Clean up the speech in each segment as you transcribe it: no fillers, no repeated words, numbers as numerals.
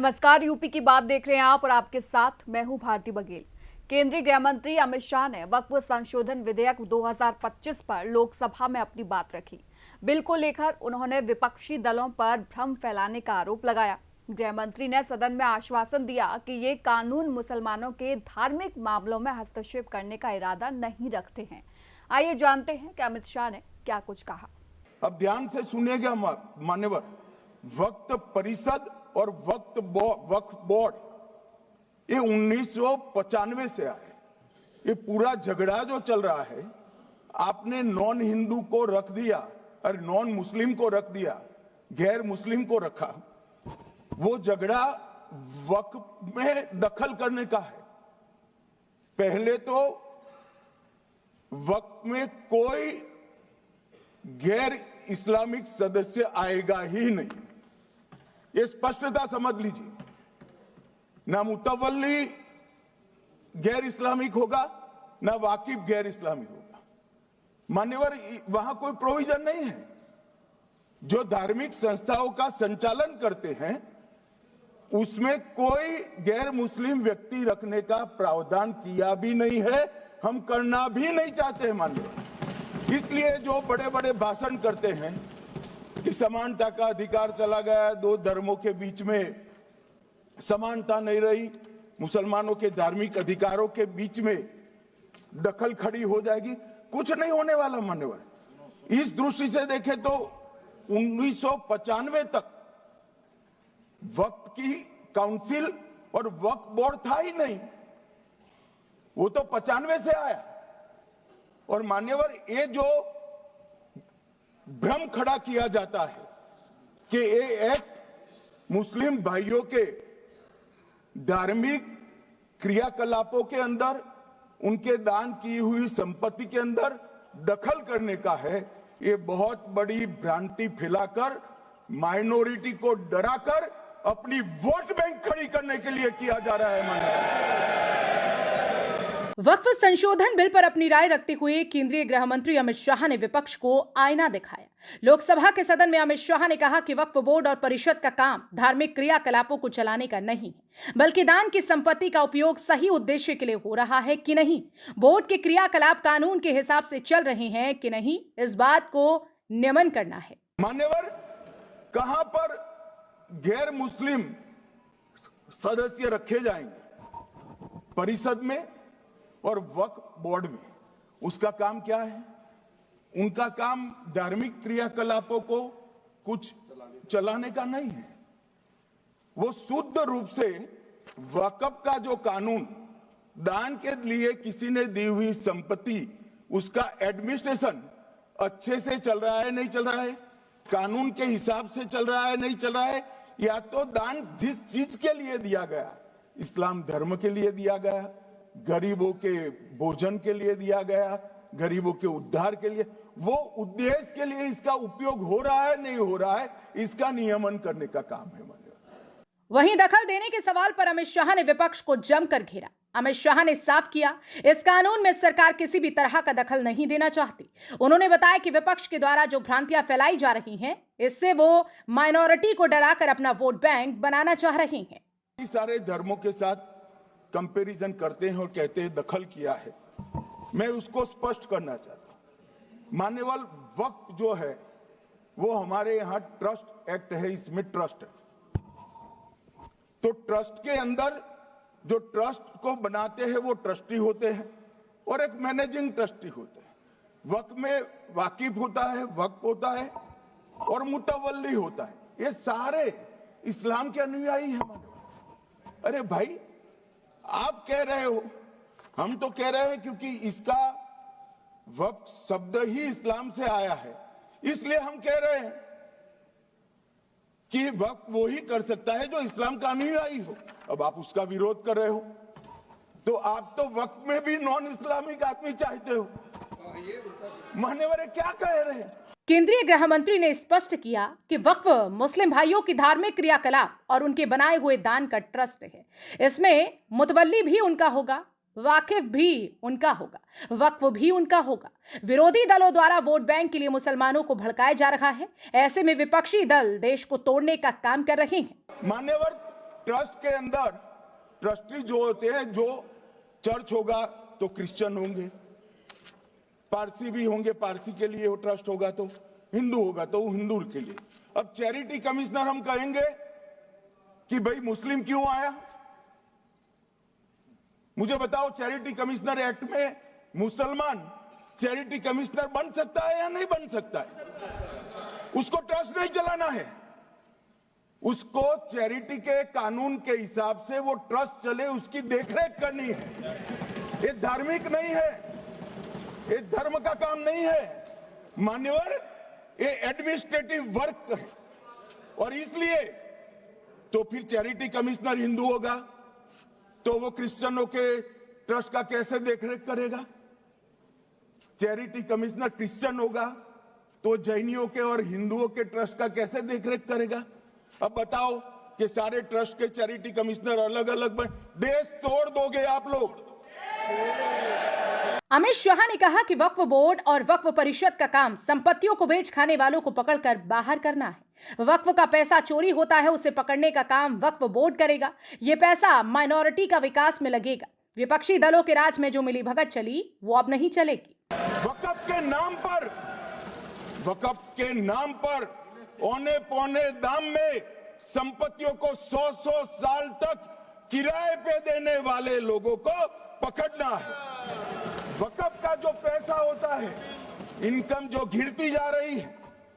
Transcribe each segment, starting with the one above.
नमस्कार, यूपी की बात देख रहे हैं आप और आपके साथ मैं हूं भारती बघेल। केंद्रीय गृह मंत्री अमित शाह ने वक्फ संशोधन विधेयक 2025 पर लोकसभा में अपनी बात रखी। बिल को लेकर उन्होंने विपक्षी दलों पर भ्रम फैलाने का आरोप लगाया। गृह मंत्री ने सदन में आश्वासन दिया कि ये कानून मुसलमानों के धार्मिक मामलों में हस्तक्षेप करने का इरादा नहीं रखते हैं। आइए जानते हैं कि अमित शाह ने क्या कुछ कहा। अब ध्यान से सुनिएगा मान्यवर, वक्फ परिषद और वक्फ बोर्ड ये 1995 से आए। ये पूरा झगड़ा जो चल रहा है, आपने नॉन हिंदू को रख दिया और नॉन मुस्लिम को रख दिया, गैर मुस्लिम को रखा। वो झगड़ा वक्फ में दखल करने का है। पहले तो वक्फ में कोई गैर इस्लामिक सदस्य आएगा ही नहीं, ये स्पष्टता समझ लीजिए। ना मुतवल्ली गैर इस्लामिक होगा, ना वाकिफ गैर इस्लामिक होगा। मान्यवर, वहां कोई प्रोविजन नहीं है। जो धार्मिक संस्थाओं का संचालन करते हैं उसमें कोई गैर मुस्लिम व्यक्ति रखने का प्रावधान किया भी नहीं है, हम करना भी नहीं चाहते हैं मान्यवर। इसलिए जो बड़े बड़े भाषण करते हैं कि समानता का अधिकार चला गया, दो धर्मों के बीच में समानता नहीं रही, मुसलमानों के धार्मिक अधिकारों के बीच में दखल खड़ी हो जाएगी, कुछ नहीं होने वाला मान्यवर। इस दृष्टि से देखें तो 1995 तक वक्फ की काउंसिल और वक्फ बोर्ड था ही नहीं, वो तो 95 से आया। और मान्यवर, ये जो भ्रम खड़ा किया जाता है कि ये एक मुस्लिम भाइयों के धार्मिक क्रियाकलापों के अंदर, उनके दान की हुई संपत्ति के अंदर दखल करने का है, ये बहुत बड़ी भ्रांति फैलाकर माइनॉरिटी को डराकर अपनी वोट बैंक खड़ी करने के लिए किया जा रहा है मान्यवर। वक्फ संशोधन बिल पर अपनी राय रखते हुए केंद्रीय गृह मंत्री अमित शाह ने विपक्ष को आईना दिखाया। लोकसभा के सदन में अमित शाह ने कहा कि वक्फ बोर्ड और परिषद का काम धार्मिक क्रियाकलापों को चलाने का नहीं है, बल्कि दान की संपत्ति का उपयोग सही उद्देश्य के लिए हो रहा है कि नहीं, बोर्ड के क्रियाकलाप कानून के हिसाब से चल रहे हैं कि नहीं, इस बात को नियमन करना है। मान्यवर, कहां पर गैर मुस्लिम सदस्य रखे जाएंगे? परिषद में और वक्फ बोर्ड में। उसका काम क्या है? उनका काम धार्मिक क्रियाकलापों को कुछ चलाने का नहीं है। वो शुद्ध रूप से वक्फ का जो कानून, दान के लिए किसी ने दी हुई संपत्ति, उसका एडमिनिस्ट्रेशन अच्छे से चल रहा है नहीं चल रहा है, कानून के हिसाब से चल रहा है नहीं चल रहा है, या तो दान जिस चीज के लिए दिया गया, इस्लाम धर्म के लिए दिया गया, गरीबों के भोजन के लिए दिया गया, गरीबों के उद्धार के लिए, वो उद्देश्य के लिए इसका उपयोग हो रहा है नहीं हो रहा है, इसका नियमन करने का काम है। वहीं दखल देने के सवाल पर अमित शाह ने विपक्ष को जमकर घेरा। अमित शाह ने साफ किया, इस कानून में सरकार किसी भी तरह का दखल नहीं देना चाहती। उन्होंने बताया कि विपक्ष के द्वारा जो भ्रांतियां फैलाई जा रही हैं, इससे वो माइनॉरिटी को डराकर अपना वोट बैंक बनाना चाह रहे हैं। सारे धर्मों के साथ कंपैरिजन करते हैं और कहते हैं दखल किया है। मैं उसको स्पष्ट करना चाहता हूं। मान्यवर, वक्फ जो है वो हमारे यहां ट्रस्ट एक्ट है, इसमें ट्रस्ट है। तो ट्रस्ट के अंदर जो ट्रस्ट को बनाते हैं वो ट्रस्टी होते हैं और एक मैनेजिंग ट्रस्टी होते हैं। वक्फ में वाकिफ होता है, वक्फ होता है और मुतवल्ली होता है। ये सारे इस्लाम के अनुयायी हैं। अरे भाई, आप कह रहे हो, हम तो कह रहे हैं क्योंकि इसका वक्फ शब्द ही इस्लाम से आया है, इसलिए हम कह रहे हैं कि वक्फ वो ही कर सकता है जो इस्लाम का अनुयायी हो। अब आप उसका विरोध कर रहे हो, तो आप तो वक्फ में भी नॉन इस्लामिक आदमी चाहते हो। मान्यवर, क्या कह रहे हैं? केंद्रीय गृह मंत्री ने स्पष्ट किया कि वक्फ मुस्लिम भाइयों की धार्मिक क्रियाकलाप और उनके बनाए हुए दान का ट्रस्ट है। इसमें मुतवल्ली भी उनका होगा, वाकिफ भी उनका होगा, वक्फ भी उनका होगा। विरोधी दलों द्वारा वोट बैंक के लिए मुसलमानों को भड़काया जा रहा है। ऐसे में विपक्षी दल देश को तोड़ने का काम कर रहे हैं। मान्यवर, ट्रस्ट के अंदर ट्रस्टी जो होते हैं, जो चर्च होगा तो क्रिश्चियन होंगे, पारसी भी होंगे, पारसी के लिए वो ट्रस्ट होगा, तो हिंदू होगा तो हिंदू के लिए। अब चैरिटी कमिश्नर हम कहेंगे कि भाई मुस्लिम क्यों आया? मुझे बताओ, चैरिटी कमिश्नर एक्ट में मुसलमान चैरिटी कमिश्नर बन सकता है या नहीं बन सकता है? उसको ट्रस्ट नहीं चलाना है, उसको चैरिटी के कानून के हिसाब से वो ट्रस्ट चले, उसकी देखरेख करनी है। ये धार्मिक नहीं है, ये धर्म का काम नहीं है मान्यवर, ये एडमिनिस्ट्रेटिव वर्क है। और इसलिए तो फिर चैरिटी कमिश्नर हिंदू होगा तो वो क्रिश्चियनों के ट्रस्ट का कैसे देखरेख करेगा? चैरिटी कमिश्नर क्रिश्चियन होगा तो जैनियों के और हिंदुओं के ट्रस्ट का कैसे देखरेख करेगा? अब बताओ कि सारे ट्रस्ट के चैरिटी कमिश्नर अलग अलग बन, देश तोड़ दोगे आप लोग। अमित शाह ने कहा कि वक्फ बोर्ड और वक्फ परिषद का काम संपत्तियों को बेच खाने वालों को पकड़कर बाहर करना है। वक्फ का पैसा चोरी होता है, उसे पकड़ने का काम वक्फ बोर्ड करेगा। ये पैसा माइनॉरिटी का विकास में लगेगा। विपक्षी दलों के राज में जो मिलीभगत चली वो अब नहीं चलेगी। वक्फ के नाम पर औने पौने दाम में संपत्तियों को 100-100 साल तक किराए पे देने वाले लोगों को पकड़ना है। वक्फ का जो पैसा होता है, इनकम जो गिरती जा रही है,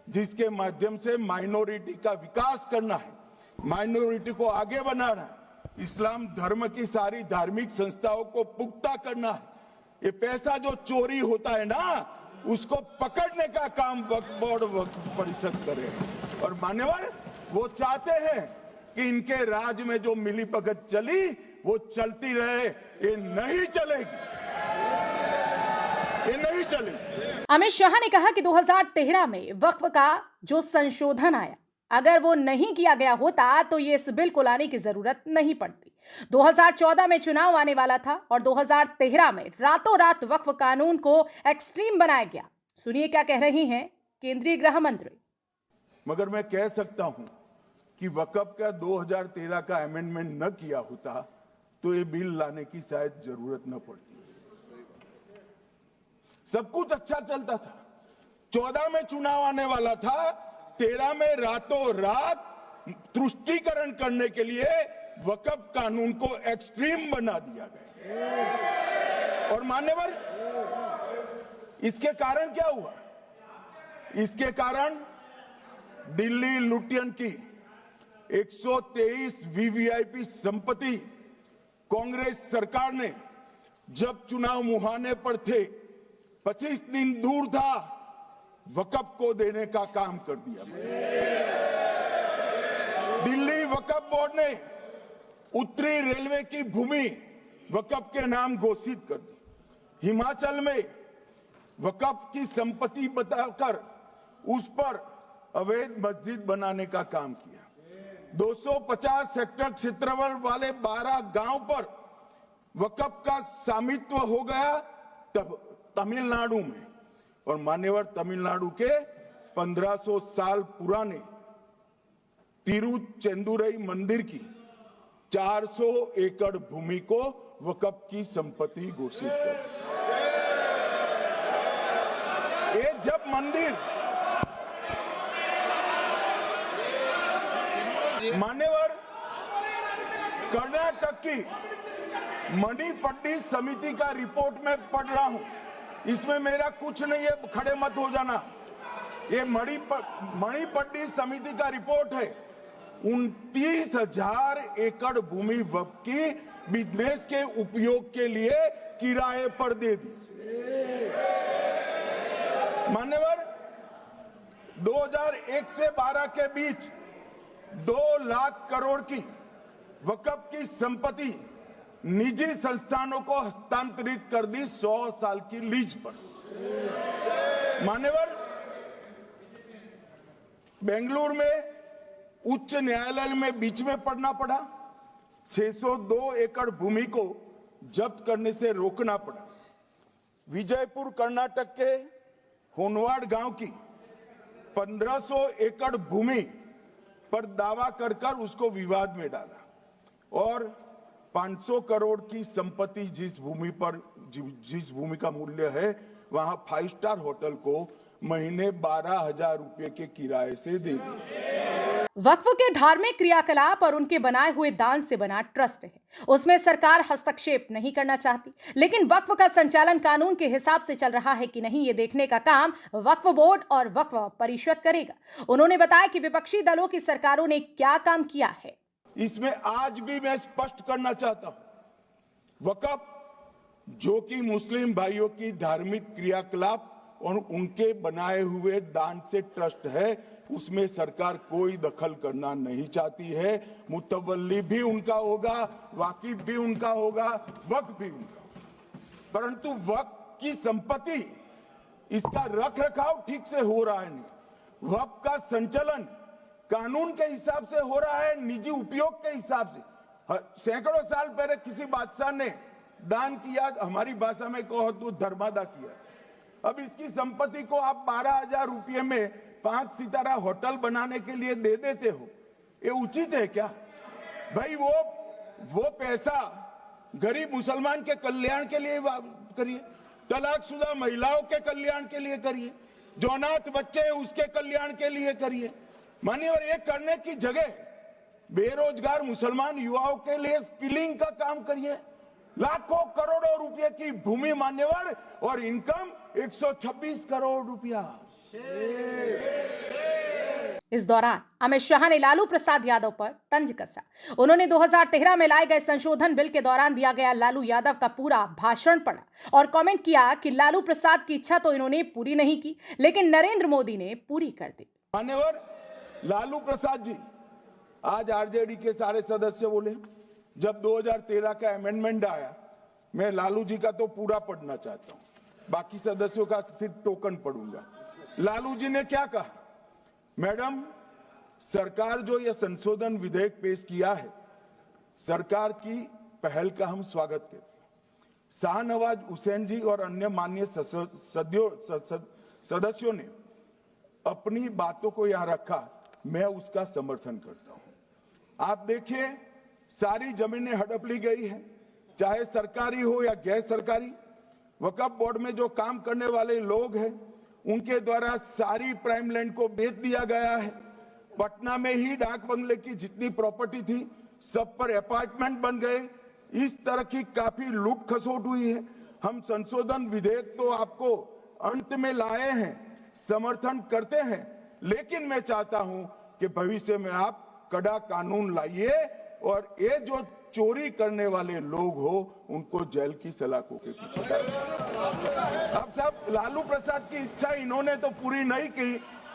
जिसके माध्यम से माइनॉरिटी का विकास करना है, माइनॉरिटी को आगे बढ़ाना है, इस्लाम धर्म की सारी धार्मिक संस्थाओं को पुख्ता करना है। ये पैसा जो चोरी होता है ना, उसको पकड़ने का काम वक्फ बोर्ड वक्फ परिषद करे। और मान्यवर वो चाहते हैं कि इनके राज में जो मिलीभगत चली वो चलती रहे, ये नहीं चलेगी, ये नहीं चलेगी। अमित शाह ने कहा कि 2013 में वक्फ का जो संशोधन आया, अगर वो नहीं किया गया होता तो ये इस बिल को लाने की जरूरत नहीं पड़ती। 2014 में चुनाव आने वाला था और 2013 में रातों रात वक्फ कानून को एक्सट्रीम बनाया गया। सुनिए क्या कह रही हैं केंद्रीय गृह मंत्री। मगर मैं कह सकता हूं कि वक्फ का 2013 का अमेंडमेंट न किया होता तो ये बिल लाने की शायद जरूरत न पड़ती। सब कुछ अच्छा चलता था, 14 में चुनाव आने वाला था, 13 में रातों रात तुष्टीकरण करने के लिए वक्फ कानून को एक्सट्रीम बना दिया गया। और मान्यवर, इसके कारण क्या हुआ? इसके कारण दिल्ली लुटियन की 123 वीवीआईपी संपत्ति कांग्रेस सरकार ने जब चुनाव मुहाने पर थे, 25 दिन दूर था, वक्फ को देने का काम कर दिया। दिल्ली वक्फ बोर्ड ने उत्तरी रेलवे की भूमि वक्फ के नाम घोषित कर दी। हिमाचल में वक्फ की संपत्ति बताकर उस पर अवैध मस्जिद बनाने का काम किया। 250 हेक्टेयर क्षेत्रफल वाले 12 गांव पर वक्फ का स्वामित्व हो गया तब तमिलनाडु में। और मान्यवर, तमिलनाडु के 1500 साल पुराने तिरुचेंदुरई मंदिर की 400 एकड़ भूमि को वक्फ की संपत्ति घोषित कर। ये जब मंदिर मान्यवर, कर्नाटक की मणिपट्टी समिति का रिपोर्ट में पढ़ रहा हूं, इसमें मेरा कुछ नहीं है, खड़े मत हो जाना। ये मणिपट्टी समिति का रिपोर्ट है। 29,000 एकड़ भूमि वक्फ की बिजनेस के उपयोग के लिए किराए पर दे दी। मान्यवर, 2001 से 12 के बीच 2 लाख करोड़ की वक्फ की संपत्ति निजी संस्थानों को हस्तांतरित कर दी 100 साल की लीज पर। मान्यवर, बेंगलुरु में उच्च न्यायालय में बीच में पढ़ना पड़ा, 602 एकड़ भूमि को जब्त करने से रोकना पड़ा। विजयपुर कर्नाटक के होनवाड़ गांव की 1500 एकड़ भूमि पर दावा कर उसको विवाद में डाला। और 500 करोड़ की संपत्ति जिस भूमि का मूल्य है वहां 5 स्टार होटल को महीने 12,000 रुपए के किराए से देगी। वक्फ के धार्मिक क्रियाकलाप और उनके बनाए हुए दान से बना ट्रस्ट है, उसमें सरकार हस्तक्षेप नहीं करना चाहती, लेकिन वक्फ का संचालन कानून के हिसाब से चल रहा है कि नहीं, ये देखने का काम वक्फ बोर्ड और वक्फ परिषद करेगा। उन्होंने बताया कि विपक्षी दलों की सरकारों ने क्या काम किया है। इसमें आज भी मैं स्पष्ट करना चाहता हूं, वक्फ जो कि मुस्लिम भाइयों की धार्मिक क्रियाकलाप और उनके बनाए हुए दान से ट्रस्ट है, उसमें सरकार कोई दखल करना नहीं चाहती है। मुतवल्ली भी उनका होगा, वाकिफ भी उनका होगा, वक्फ भी उनका, परंतु वक्फ की संपत्ति, इसका रख रखाव ठीक से हो रहा है नहीं। वक्फ का संचालन कानून के हिसाब से हो रहा है, निजी उपयोग के हिसाब से। सैकड़ों साल पहले किसी बादशाह ने दान किया, हमारी भाषा में कहो तो धर्मादा किया। अब इसकी संपत्ति को आप 12,000 रुपये में 5 सितारा होटल बनाने के लिए दे देते हो, ये उचित है क्या भाई? वो पैसा गरीब मुसलमान के कल्याण के लिए करिए, तलाकशुदा महिलाओं के कल्याण के लिए करिए, जो अनाथ बच्चे हैं उसके कल्याण के लिए करिए। मानिए, और ये करने की जगह बेरोजगार मुसलमान युवाओं के लिए स्किलिंग का काम करिए। लाखों करोड़ों रुपए की भूमि मान्यवर और इनकम 126 करोड़ रुपया। इस दौरान अमित शाह ने लालू प्रसाद यादव पर तंज कसा। उन्होंने 2013 में लाए गए संशोधन बिल के दौरान दिया गया लालू यादव का पूरा भाषण पढ़ा और कमेंट किया कि लालू प्रसाद की इच्छा तो इन्होंने पूरी नहीं की, लेकिन नरेंद्र मोदी ने पूरी कर दी। मान्यवर लालू प्रसाद जी, आज आरजेडी के सारे सदस्य बोले, जब 2013 का अमेंडमेंट आया, मैं लालू जी का तो पूरा पढ़ना चाहता हूं, बाकी सदस्यों का सिर्फ टोकन पढ़ूंगा। लालू जी ने क्या कहा? मैडम, सरकार जो यह संशोधन विधेयक पेश किया है, सरकार की पहल का हम स्वागत करते हैं। शाहनवाज हुसैन जी और अन्य माननीय सदस्यों ने अपनी बातों को यहां रखा, मैं उसका समर्थन करता हूं। आप देखिए, सारी जमीनें हड़प ली गई है, चाहे सरकारी हो या गैर सरकारी। वक्फ बोर्ड में जो काम करने वाले लोग हैं, उनके द्वारा सारी प्राइम लैंड को बेच दिया गया है। पटना में ही डाक बंगले की जितनी प्रॉपर्टी थी, सब पर अपार्टमेंट बन गए। इस तरह की काफी लूट खसोट हुई है। हम संशोधन विधेयक तो आपको अंत में लाए हैं, समर्थन करते हैं, लेकिन मैं चाहता हूं कि भविष्य में आप कड़ा कानून लाइए और ये जो चोरी करने वाले लोग हो उनको जेल की सलाखों के पीछे। अब साहब, लालू प्रसाद की इच्छा इन्होंने तो पूरी नहीं की,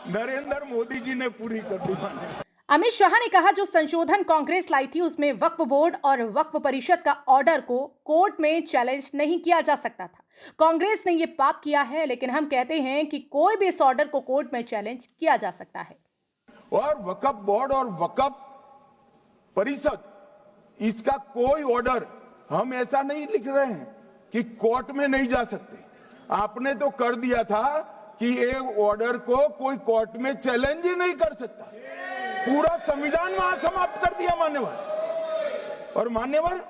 नरेंद्र मोदी जी ने पूरी कर दी। अमित शाह ने कहा, जो संशोधन कांग्रेस लाई थी उसमें वक्फ बोर्ड और वक्फ परिषद का ऑर्डर को कोर्ट में चैलेंज नहीं किया जा सकता था। कांग्रेस ने यह पाप किया है, लेकिन हम कहते हैं कि कोई भी इस ऑर्डर को कोर्ट में चैलेंज किया जा सकता है। और वक्फ बोर्ड और वक्फ परिषद, इसका कोई ऑर्डर हम ऐसा नहीं लिख रहे हैं कि कोर्ट में नहीं जा सकते। आपने तो कर दिया था कि ये ऑर्डर को कोई कोर्ट में चैलेंज ही नहीं कर सकता। पूरा संविधान वहां समाप्त कर दिया मान्यवर। और मान्यवर,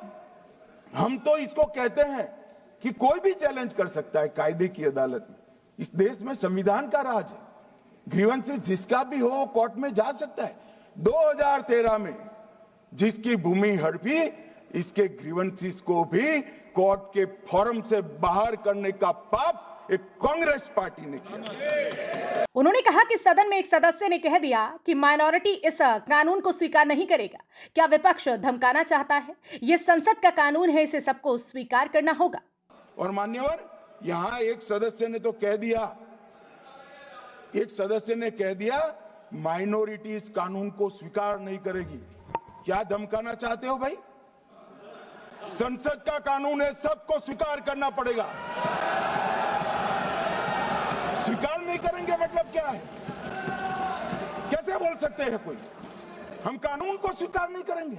हम तो इसको कहते हैं कि कोई भी चैलेंज कर सकता है कायदे की अदालत में। इस देश में संविधान का राज है, ग्रीवेंसेस जिसका भी हो कोर्ट में जा सकता है। 2013 में जिसकी भूमि हड़पी, इसके ग्रीवेंसेस को भी कोर्ट के फोरम से बाहर करने का पाप एक कांग्रेस पार्टी ने किया। उन्होंने कहा कि सदन में एक सदस्य ने कह दिया कि माइनॉरिटी इस कानून को स्वीकार नहीं करेगा। क्या विपक्ष धमकाना चाहता है? यह संसद का कानून है, इसे सबको स्वीकार करना होगा। और मान्यवर, यहां एक सदस्य ने तो कह दिया, माइनॉरिटी इस कानून को स्वीकार नहीं करेगी। क्या धमकाना चाहते हो भाई? संसद का कानून है, सबको स्वीकार करना पड़ेगा। स्वीकार नहीं करेंगे मतलब क्या है? कैसे बोल सकते हैं कोई? हम कानून को स्वीकार नहीं करेंगे।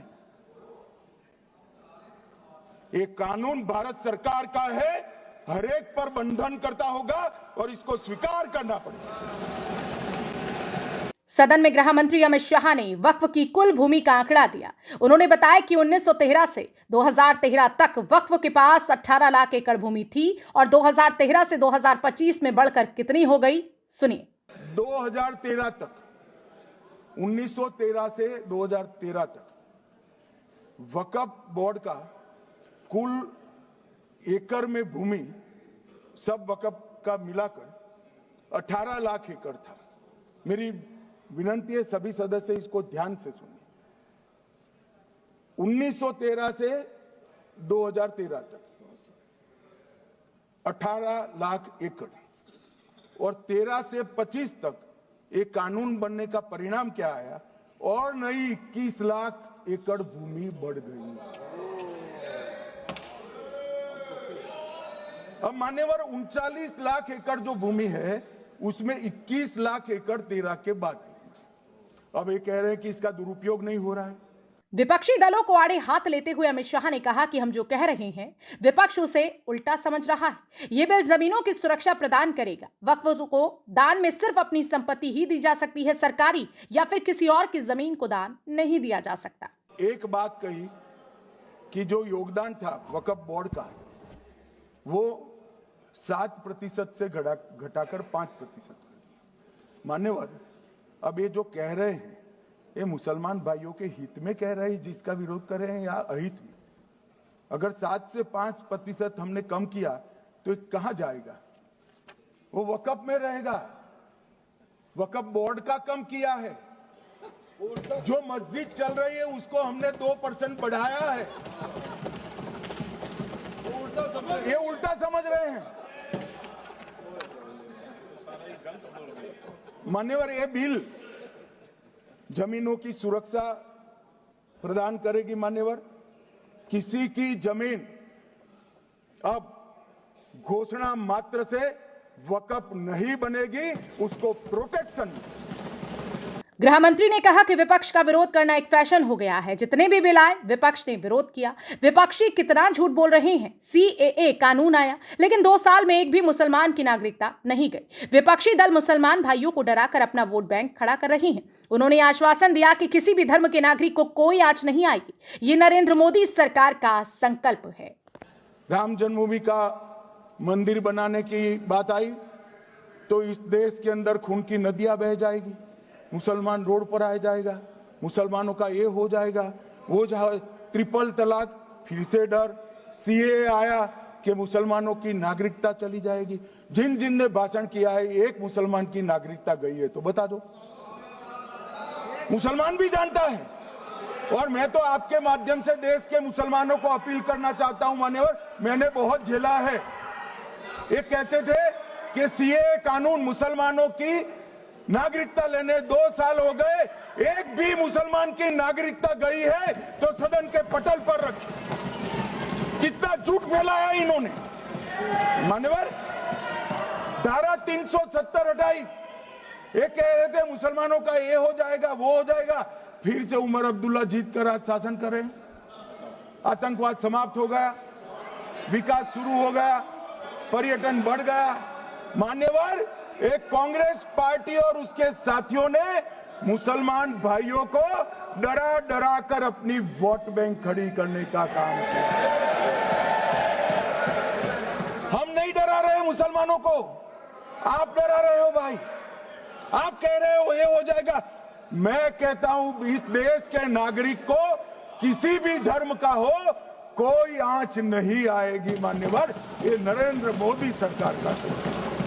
एक कानून भारत सरकार का है, हर एक पर बंधन करता होगा और इसको स्वीकार करना पड़ेगा। सदन में गृह मंत्री अमित शाह ने वक्फ की कुल भूमि का आंकड़ा दिया। उन्होंने बताया कि 1913 से 2013 तक वक्फ के पास 18 लाख एकड़ भूमि थी और 2013 से 2025 में बढ़कर कितनी हो गई, सुनिए। 2013 तक, 1913 से 2013 तक वक्फ बोर्ड का कुल एकड़ में भूमि सब वक्फ का मिलाकर 18 लाख एकड़ था। मेरी विनंती है सभी सदस्य इसको ध्यान से सुनिए। 1913 से 2013 तक 18 लाख एकड़ और 13 से 25 तक एक कानून बनने का परिणाम क्या आया और नई 21 लाख एकड़ भूमि बढ़ गई। अब मान्यवर 39 लाख एकड़ जो भूमि है उसमें 21 लाख एकड़ 13 के बाद। अब ये कह रहे हैं कि इसका दुरुपयोग नहीं हो रहा है। विपक्षी दलों को आड़े हाथ लेते हुए अमित शाह ने कहा कि हम जो कह रहे हैं विपक्ष उसे उल्टा समझ रहा है। ये बिल जमीनों की सुरक्षा प्रदान करेगा। वक्फ को दान में सिर्फ अपनी संपत्ति ही दी जा सकती है, सरकारी या फिर किसी और की जमीन को दान नहीं दिया जा सकता। एक बात कही कि जो योगदान था वक्फ बोर्ड का वो 7% से घटाकर 5%। मान्यवर, अब ये जो कह रहे हैं ये मुसलमान भाइयों के हित में कह रहे हैं जिसका विरोध कर रहे हैं या अहित में? अगर 7 से 5% हमने कम किया तो ये कहां जाएगा? वो वक्फ में रहेगा। वक्फ बोर्ड का कम किया है। जो मस्जिद चल रही है उसको हमने 2% बढ़ाया है। ये उल्टा समझ रहे हैं। मान्यवर, ये बिल जमीनों की सुरक्षा प्रदान करेगी। मान्यवर, किसी की जमीन अब घोषणा मात्र से वक्फ नहीं बनेगी, उसको प्रोटेक्शन। गृह मंत्री ने कहा कि विपक्ष का विरोध करना एक फैशन हो गया है। जितने भी बिल आए विपक्ष ने विरोध किया। विपक्षी कितना झूठ बोल रहे हैं। CAA कानून आया लेकिन 2 साल में एक भी मुसलमान की नागरिकता नहीं गई। विपक्षी दल मुसलमान भाइयों को डराकर अपना वोट बैंक खड़ा कर रही हैं। उन्होंने आश्वासन दिया कि किसी भी धर्म के नागरिक को कोई आंच नहीं आएगी। ये नरेंद्र मोदी सरकार का संकल्प है। राम जन्मभूमि का मंदिर बनाने की बात आई तो इस देश के अंदर खून की नदियां बह जाएगी। मुसलमान रोड पर आ जाएगा। मुसलमानों का ये हो जाएगा, वो ट्रिपल तलाक, फिर से डर। CAA आया कि मुसलमानों की नागरिकता चली जाएगी। जिन जिन ने भाषण किया है एक मुसलमान की नागरिकता गई है तो बता दो। मुसलमान भी जानता है। और मैं तो आपके माध्यम से देश के मुसलमानों को अपील करना चाहता हूं। मान्यवर, मैंने बहुत झेला है। ये कहते थे कि CAA कानून मुसलमानों की नागरिकता लेने 2 साल हो गए, एक भी मुसलमान की नागरिकता गई है तो सदन के पटल पर रखी। कितना झूठ फैलाया इन्होंने। मान्यवर, धारा 370 हटाई। ये कह रहे थे मुसलमानों का ये हो जाएगा, वो हो जाएगा। फिर से उमर अब्दुल्ला जीत कर आज शासन कर रहे हैं। आतंकवाद समाप्त हो गया, विकास शुरू हो गया, पर्यटन बढ़ गया। मान्यवर, एक कांग्रेस पार्टी और उसके साथियों ने मुसलमान भाइयों को डरा डरा कर अपनी वोट बैंक खड़ी करने का काम किया। हम नहीं डरा रहे मुसलमानों को, आप डरा रहे हो भाई। आप कह रहे हो ये हो जाएगा। मैं कहता हूं इस देश के नागरिक को किसी भी धर्म का हो कोई आंच नहीं आएगी। मान्यवर, ये नरेंद्र मोदी सरकार का संकल्प है।